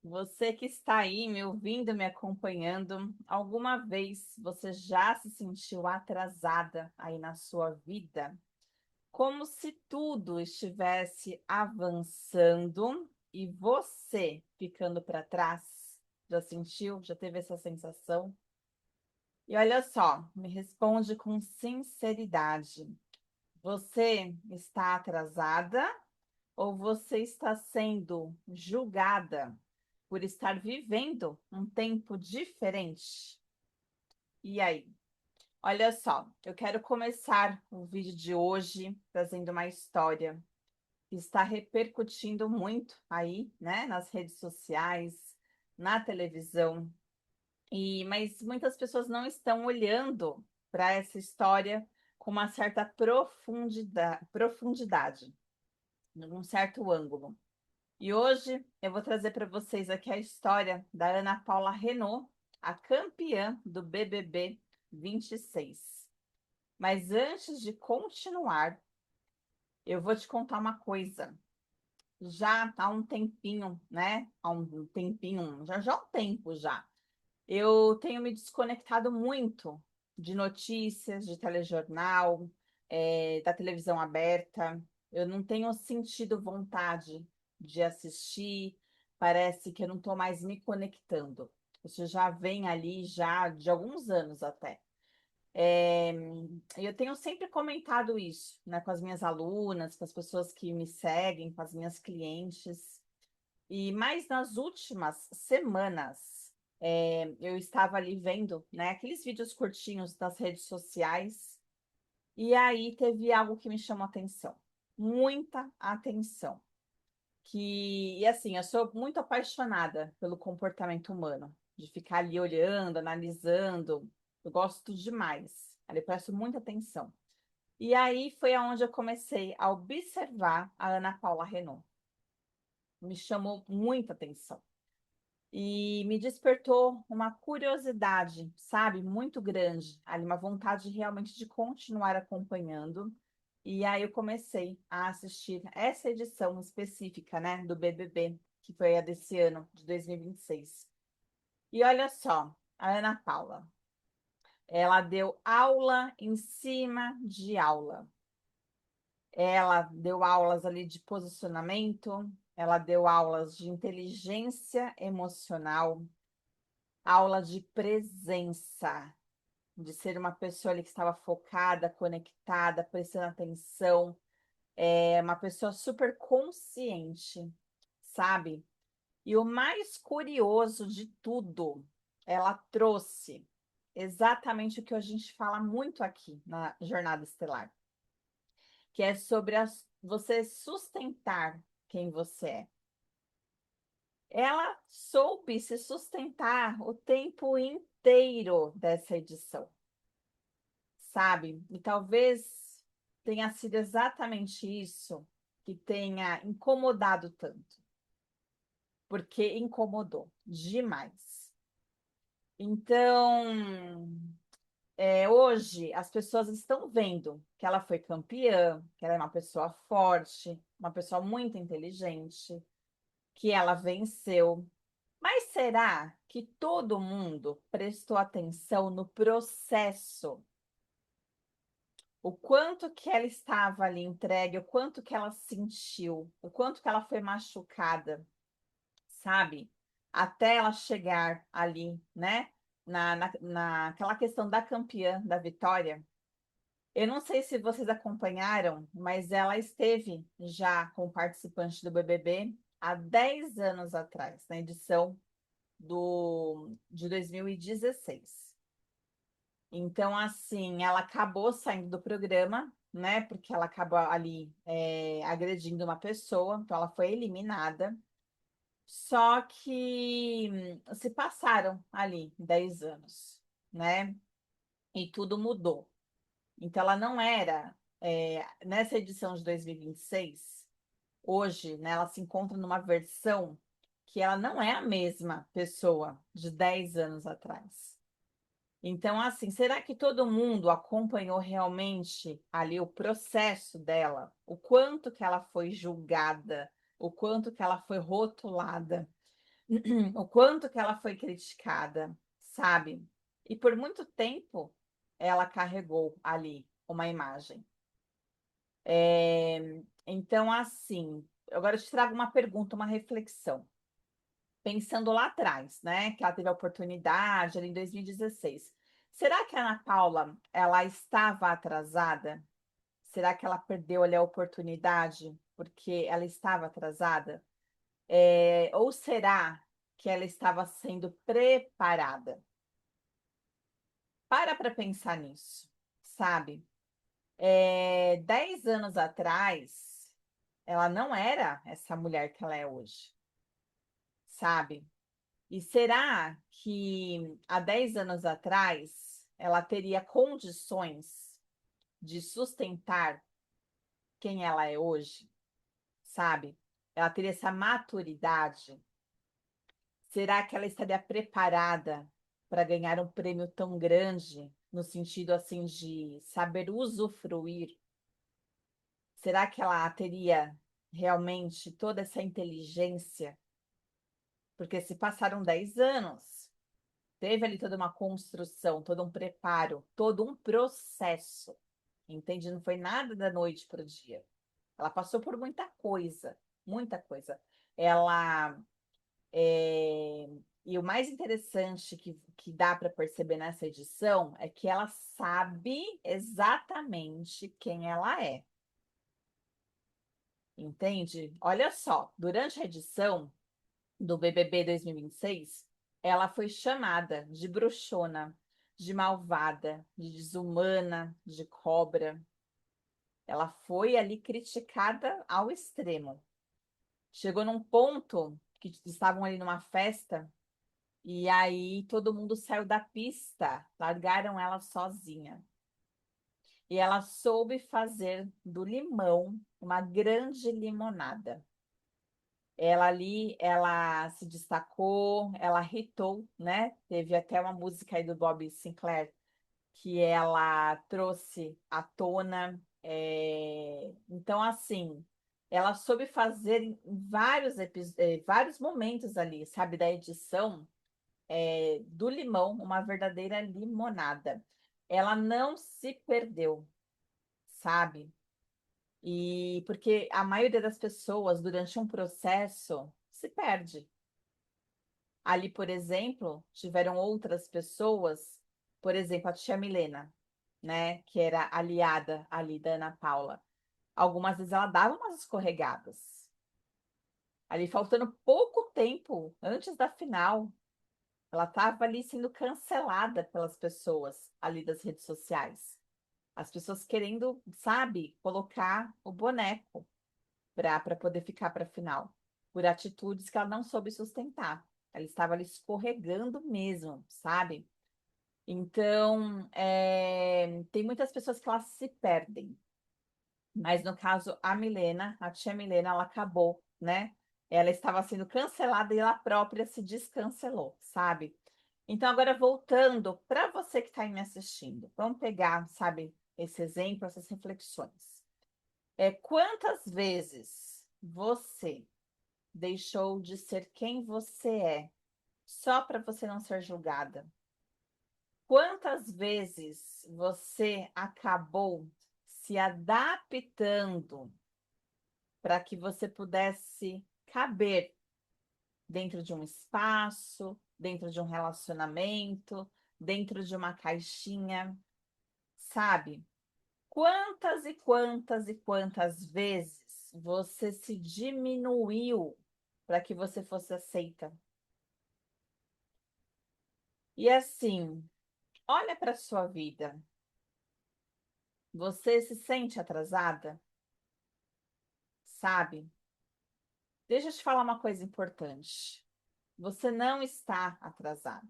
Você que está aí me ouvindo, me acompanhando, alguma vez você já se sentiu atrasada aí na sua vida? Como se tudo estivesse avançando e você ficando para trás? Já sentiu? Já teve essa sensação? E olha só, me responde com sinceridade. Você está atrasada ou você está sendo julgada por estar vivendo um tempo diferente? E aí? Olha só, eu quero começar o vídeo de hoje trazendo uma história que está repercutindo muito aí, né, nas redes sociais, na televisão. Mas muitas pessoas não estão olhando para essa história com uma certa profundidade, num certo ângulo. E hoje eu vou trazer para vocês aqui a história da Ana Paula Renault, a campeã do BBB 26. Mas antes de continuar, eu vou te contar uma coisa. Já há um tempinho, né? Há um tempinho, já há um tempo já. Eu tenho me desconectado muito de notícias, de telejornal, da televisão aberta. Eu não tenho sentido vontade de assistir. Parece que eu não estou mais me conectando. Isso já vem ali já de alguns anos até. É, eu tenho sempre comentado isso, né, com as minhas alunas, com as pessoas que me seguem, com as minhas clientes. E mais nas últimas semanas, eu estava ali vendo, né, aqueles vídeos curtinhos das redes sociais, e aí teve algo que me chamou atenção, muita atenção. E assim, eu sou muito apaixonada pelo comportamento humano, de ficar ali olhando, analisando, eu gosto demais, ali eu presto muita atenção. E aí foi aonde eu comecei a observar a Ana Paula Renault. Me chamou muita atenção. E me despertou uma curiosidade, sabe, muito grande, ali uma vontade realmente de continuar acompanhando. E aí eu comecei a assistir essa edição específica, né, do BBB, que foi a desse ano, de 2026. E olha só, a Ana Paula, ela deu aula em cima de aula. Ela deu aulas ali de posicionamento, ela deu aulas de inteligência emocional, aula de presença, de ser uma pessoa ali que estava focada, conectada, prestando atenção, uma pessoa super consciente, sabe? E o mais curioso de tudo, ela trouxe exatamente o que a gente fala muito aqui na Jornada Estelar, que é sobre você sustentar quem você é. Ela soube se sustentar o tempo inteiro dessa edição, sabe? E talvez tenha sido exatamente isso que tenha incomodado tanto, porque incomodou demais. Então, hoje as pessoas estão vendo que ela foi campeã, que ela é uma pessoa forte, uma pessoa muito inteligente, que ela venceu. Mas será que todo mundo prestou atenção no processo? O quanto que ela estava ali entregue, o quanto que ela sentiu, o quanto que ela foi machucada, sabe? Até ela chegar ali, né? Naquela questão da campeã, da vitória. Eu não sei se vocês acompanharam, mas ela esteve já com participante do BBB há 10 anos atrás, na edição de 2016. Então, assim, ela acabou saindo do programa, né? Porque ela acabou ali agredindo uma pessoa, então ela foi eliminada. Só que se passaram ali 10 anos, né? E tudo mudou. Então, ela não era, nessa edição de 2026, hoje, né? Ela se encontra numa versão que ela não é a mesma pessoa de 10 anos atrás. Então, assim, será que todo mundo acompanhou realmente ali o processo dela? O quanto que ela foi julgada, o quanto que ela foi rotulada? o quanto que ela foi criticada, sabe? E por muito tempo ela carregou ali uma imagem. Então, assim, agora eu te trago uma pergunta, uma reflexão. Pensando lá atrás, né, que ela teve a oportunidade ali em 2016. Será que a Ana Paula, ela estava atrasada? Será que ela perdeu ali a oportunidade porque ela estava atrasada? Ou será que ela estava sendo preparada? Para pensar nisso, sabe? 10 anos atrás, ela não era essa mulher que ela é hoje, sabe? E será que há 10 anos atrás ela teria condições de sustentar quem ela é hoje, sabe? Ela teria essa maturidade? Será que ela estaria preparada para ganhar um prêmio tão grande, no sentido assim de saber usufruir? Será que ela teria realmente toda essa inteligência? Porque se passaram 10 anos, teve ali toda uma construção, todo um preparo, todo um processo. Entende? Não foi nada da noite para o dia. Ela passou por muita coisa, muita coisa. Ela. é, E o mais interessante que dá para perceber nessa edição é que ela sabe exatamente quem ela é. Entende? Olha só, durante a edição do BBB 2026, ela foi chamada de bruxona, de malvada, de desumana, de cobra. Ela foi ali criticada ao extremo. Chegou num ponto que estavam ali numa festa e aí todo mundo saiu da pista, largaram ela sozinha. E ela soube fazer do limão uma grande limonada. Ela ali, ela se destacou, ela hitou, né? Teve até uma música aí do Bob Sinclair que ela trouxe à tona. Então, assim, ela soube fazer em vários momentos ali, sabe, da edição, do limão, uma verdadeira limonada. Ela não se perdeu, sabe? E porque a maioria das pessoas, durante um processo, se perde. Ali, por exemplo, tiveram outras pessoas, por exemplo, a tia Milena, né, que era aliada ali da Ana Paula. Algumas vezes ela dava umas escorregadas. Ali, faltando pouco tempo antes da final, ela estava ali sendo cancelada pelas pessoas ali das redes sociais. As pessoas querendo, sabe, colocar o boneco para poder ficar para a final, por atitudes que ela não soube sustentar. Ela estava ali escorregando mesmo, sabe? Então, tem muitas pessoas que elas se perdem. Mas no caso, a Milena, a tia Milena, ela acabou, né? Ela estava sendo cancelada e ela própria se descancelou, sabe? Então, agora voltando para você que está aí me assistindo, vamos pegar, sabe, esse exemplo, essas reflexões. Quantas vezes você deixou de ser quem você é só para você não ser julgada? Quantas vezes você acabou se adaptando para que você pudesse caber dentro de um espaço, dentro de um relacionamento, dentro de uma caixinha, sabe? Quantas e quantas e quantas vezes você se diminuiu para que você fosse aceita? E assim, olha para a sua vida. Você se sente atrasada? Sabe? Deixa eu te falar uma coisa importante. Você não está atrasada.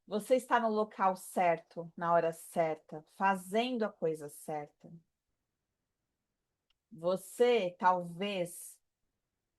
Você está no local certo, na hora certa, fazendo a coisa certa. Você talvez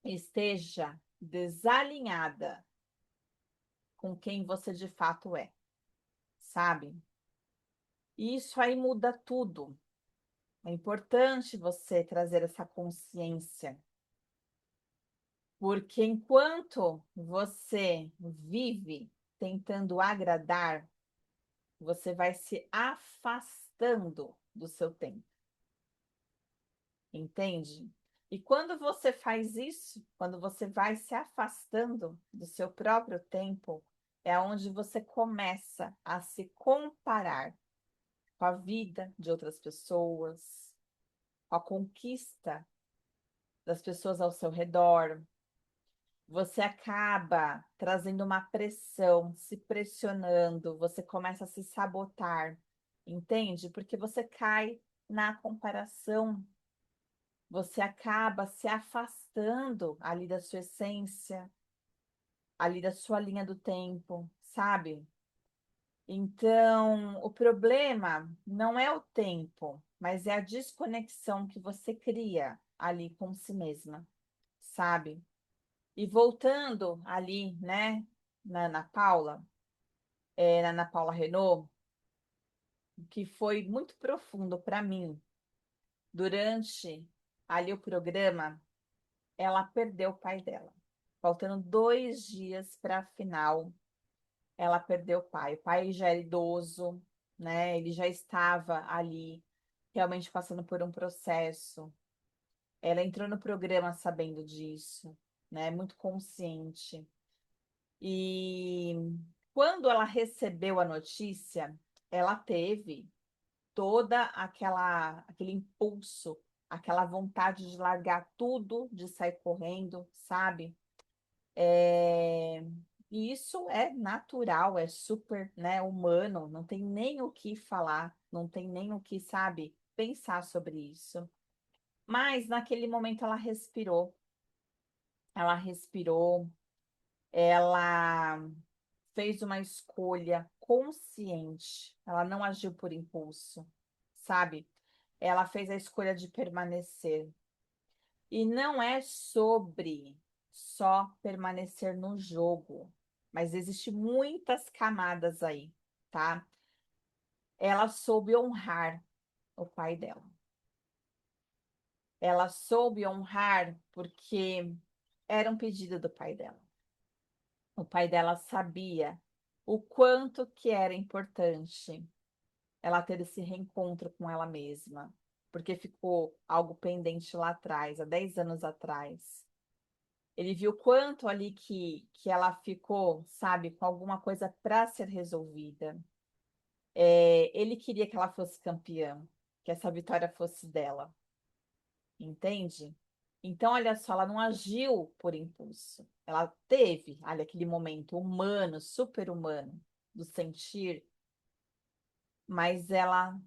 esteja desalinhada com quem você de fato é, sabe? E isso aí muda tudo. É importante você trazer essa consciência. Porque enquanto você vive tentando agradar, você vai se afastando do seu tempo. Entende? E quando você faz isso, quando você vai se afastando do seu próprio tempo, é onde você começa a se comparar com a vida de outras pessoas, com a conquista das pessoas ao seu redor. Você acaba trazendo uma pressão, se pressionando, você começa a se sabotar, entende? Porque você cai na comparação, você acaba se afastando ali da sua essência, ali da sua linha do tempo, sabe? Então, o problema não é o tempo, mas é a desconexão que você cria ali com si mesma, sabe? E voltando ali, né, na Ana Paula, na Ana Paula Renault, que foi muito profundo para mim, durante ali o programa, ela perdeu o pai dela. Faltando 2 dias para a final, ela perdeu o pai. O pai já era idoso, né? Ele já estava ali, realmente passando por um processo. Ela entrou no programa sabendo disso, né? Muito consciente. E quando ela recebeu a notícia, ela teve toda aquele impulso, aquela vontade de largar tudo, de sair correndo, sabe? E isso é natural, é super, né, humano, não tem nem o que falar, não tem nem o que, sabe, pensar sobre isso. Mas naquele momento ela respirou, ela fez uma escolha consciente, ela não agiu por impulso, sabe? Ela fez a escolha de permanecer. E não é sobre só permanecer no jogo, mas existe muitas camadas aí, tá? Ela soube honrar o pai dela. Ela soube honrar porque era um pedido do pai dela. O pai dela sabia o quanto que era importante ela ter esse reencontro com ela mesma, porque ficou algo pendente lá atrás, há 10 anos atrás. Ele viu quanto ali que ela ficou, sabe, com alguma coisa para ser resolvida. Ele queria que ela fosse campeã, que essa vitória fosse dela, entende? Então, olha só, ela não agiu por impulso. Ela teve, olha, aquele momento humano, super-humano, do sentir, mas ela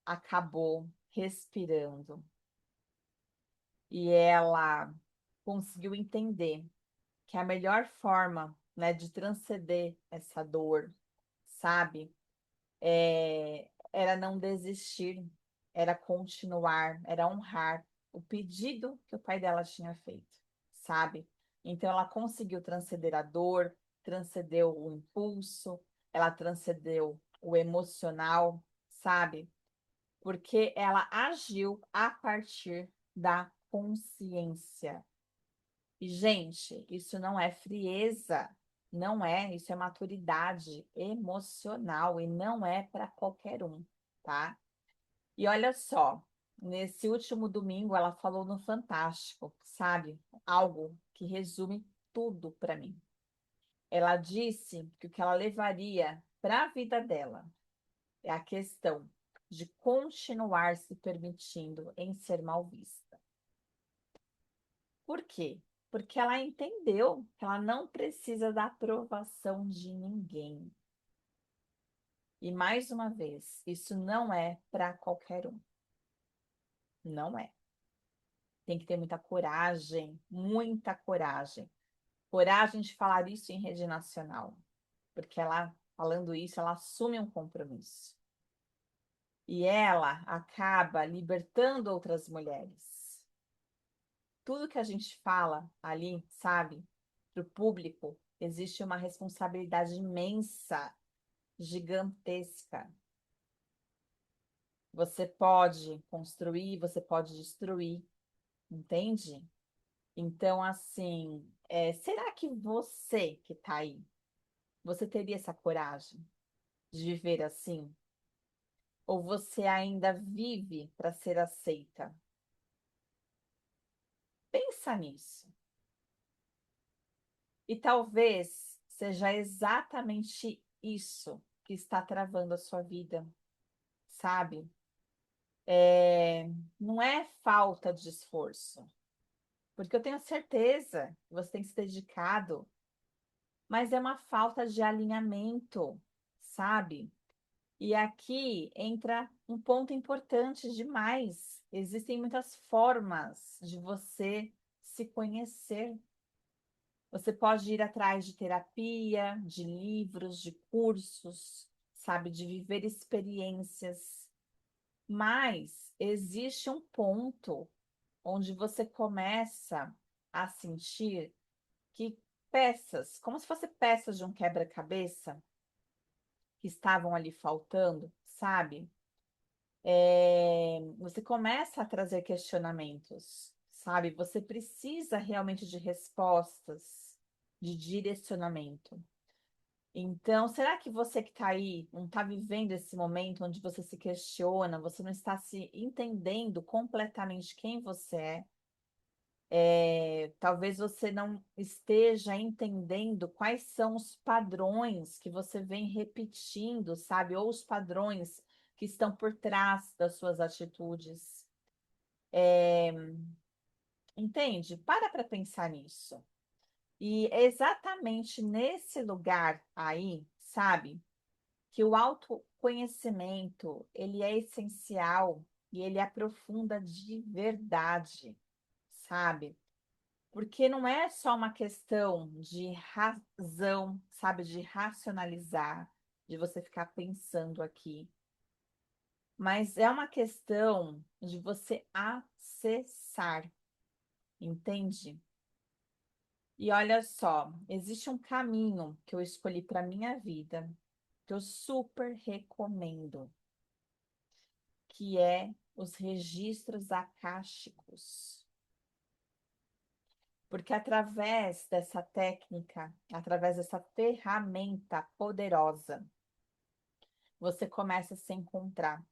acabou respirando. E ela conseguiu entender que a melhor forma, né, de transcender essa dor, sabe, era não desistir, era continuar, era honrar o pedido que o pai dela tinha feito, sabe? Então ela conseguiu transcender a dor, transcendeu o impulso, ela transcendeu o emocional, sabe? Porque ela agiu a partir da consciência. E, gente, isso não é frieza, não é, isso é maturidade emocional e não é para qualquer um, tá? E olha só, nesse último domingo ela falou no Fantástico, sabe? Algo que resume tudo para mim. Ela disse que o que ela levaria para a vida dela é a questão de continuar se permitindo em ser mal vista. Por quê? Porque ela entendeu que ela não precisa da aprovação de ninguém. E mais uma vez, isso não é para qualquer um. Não é. Tem que ter muita coragem, muita coragem. Coragem de falar isso em rede nacional. Porque ela, falando isso, ela assume um compromisso. E ela acaba libertando outras mulheres. Tudo que a gente fala ali, sabe, para o público, existe uma responsabilidade imensa, gigantesca. Você pode construir, você pode destruir, entende? Então, assim, será que você que está aí, você teria essa coragem de viver assim? Ou você ainda vive para ser aceita? Pensa nisso. E talvez seja exatamente isso que está travando a sua vida, sabe? Não é falta de esforço, porque eu tenho certeza que você tem se dedicado, mas é uma falta de alinhamento, sabe? E aqui entra um ponto importante demais. Existem muitas formas de você se conhecer. Você pode ir atrás de terapia, de livros, de cursos, sabe, de viver experiências. Mas existe um ponto onde você começa a sentir que peças, como se fossem peças de um quebra-cabeça, que estavam ali faltando, sabe? Você começa a trazer questionamentos, sabe? Você precisa realmente de respostas, de direcionamento. Então, será que você que está aí não está vivendo esse momento onde você se questiona, você não está se entendendo completamente quem você é? Talvez você não esteja entendendo quais são os padrões que você vem repetindo, sabe? Ou os padrões que estão por trás das suas atitudes. Entende? Para pensar nisso. E é exatamente nesse lugar aí, sabe, que o autoconhecimento, ele é essencial e ele aprofunda de verdade, sabe? Porque não é só uma questão de razão, sabe, de racionalizar, de você ficar pensando aqui, mas é uma questão de você acessar, entende? E olha só, existe um caminho que eu escolhi para minha vida, que eu super recomendo, que é os registros akáshicos. Porque através dessa técnica, através dessa ferramenta poderosa, você começa a se encontrar,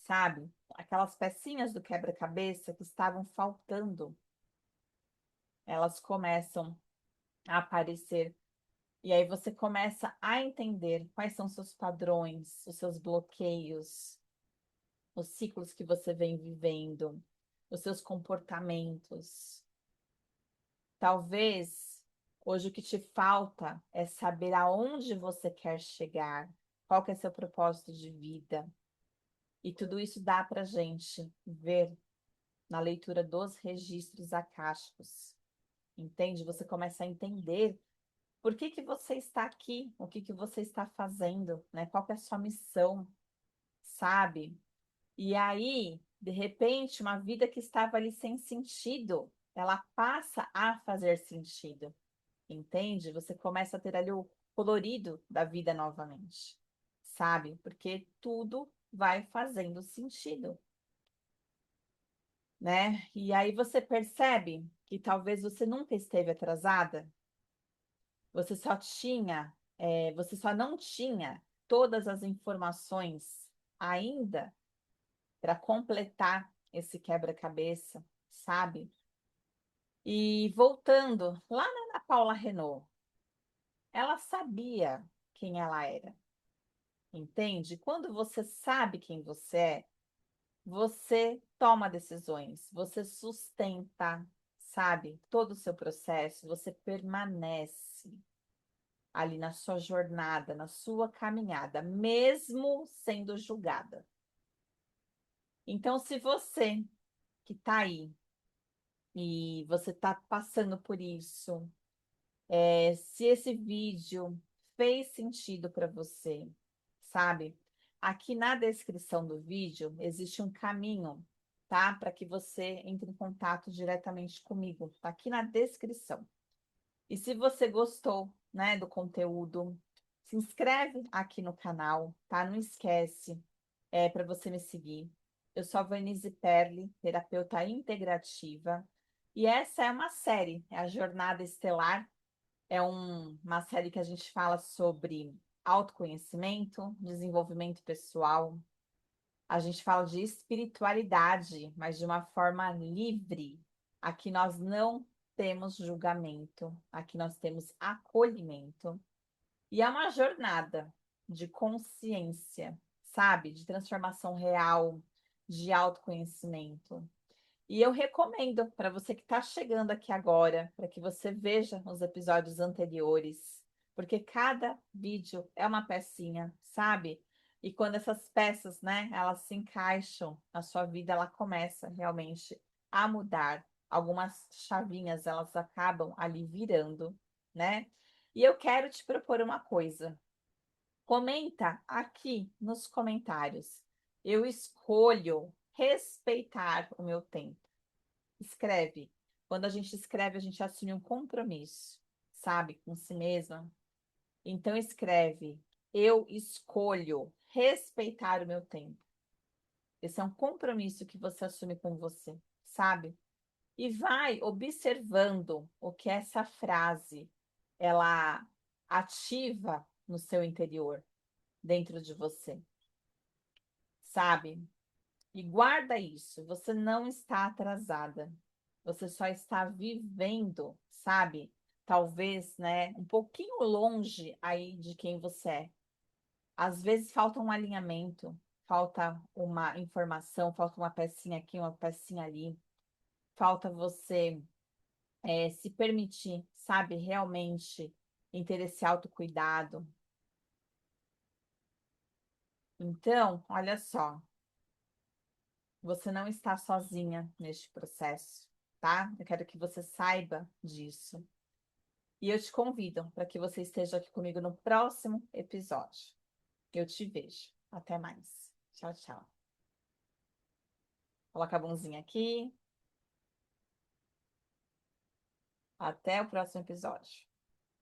sabe? Aquelas pecinhas do quebra-cabeça que estavam faltando, elas começam a aparecer. E aí você começa a entender quais são seus padrões, os seus bloqueios, os ciclos que você vem vivendo, os seus comportamentos. Talvez hoje o que te falta é saber aonde você quer chegar, qual que é seu propósito de vida. E tudo isso dá para gente ver na leitura dos registros akáshicos. Entende? Você começa a entender por que que você está aqui, o que que você está fazendo, né? Qual que é a sua missão, sabe? E aí, de repente, uma vida que estava ali sem sentido, ela passa a fazer sentido, entende? Você começa a ter ali o colorido da vida novamente, sabe? Porque tudo vai fazendo sentido, né? E aí você percebe que talvez você nunca esteve atrasada, você só não tinha todas as informações ainda para completar esse quebra-cabeça, sabe? E voltando lá na Ana Paula Renault, ela sabia quem ela era, entende? Quando você sabe quem você é, você toma decisões, você sustenta, sabe, todo o seu processo, você permanece ali na sua jornada, na sua caminhada, mesmo sendo julgada. Então, se você que está aí e você está passando por isso, se esse vídeo fez sentido para você, sabe? Aqui na descrição do vídeo existe um caminho, tá? Para que você entre em contato diretamente comigo. Tá aqui na descrição. E se você gostou, né, do conteúdo, se inscreve aqui no canal, tá? Não esquece, para você me seguir. Eu sou a Vanise Perli, terapeuta integrativa, E essa é uma série, é a Jornada Estelar. É uma série que a gente fala sobre autoconhecimento, desenvolvimento pessoal. A gente fala de espiritualidade, mas de uma forma livre. Aqui nós não temos julgamento, aqui nós temos acolhimento. E é uma jornada de consciência, sabe? De transformação real, de autoconhecimento. E eu recomendo para você que está chegando aqui agora, para que você veja os episódios anteriores, porque cada vídeo é uma pecinha, sabe? E quando essas peças, né, elas se encaixam na sua vida, ela começa realmente a mudar. Algumas chavinhas, elas acabam ali virando, né? E eu quero te propor uma coisa. Comenta aqui nos comentários. Eu escolho respeitar o meu tempo. Escreve. Quando a gente escreve, a gente assume um compromisso, sabe, com si mesma. Então escreve: eu escolho respeitar o meu tempo. Esse é um compromisso que você assume com você, sabe? E vai observando o que essa frase ela ativa no seu interior, dentro de você, sabe? E guarda isso, você não está atrasada. Você só está vivendo, sabe? Talvez, né, um pouquinho longe aí de quem você é. Às vezes falta um alinhamento, falta uma informação, falta uma pecinha aqui, uma pecinha ali. Falta você se permitir, sabe, realmente ter esse autocuidado. Então, olha só, você não está sozinha neste processo, tá? Eu quero que você saiba disso. E eu te convido para que você esteja aqui comigo no próximo episódio. Eu te vejo. Até mais. Tchau, tchau. Coloca a mãozinha aqui. Até o próximo episódio.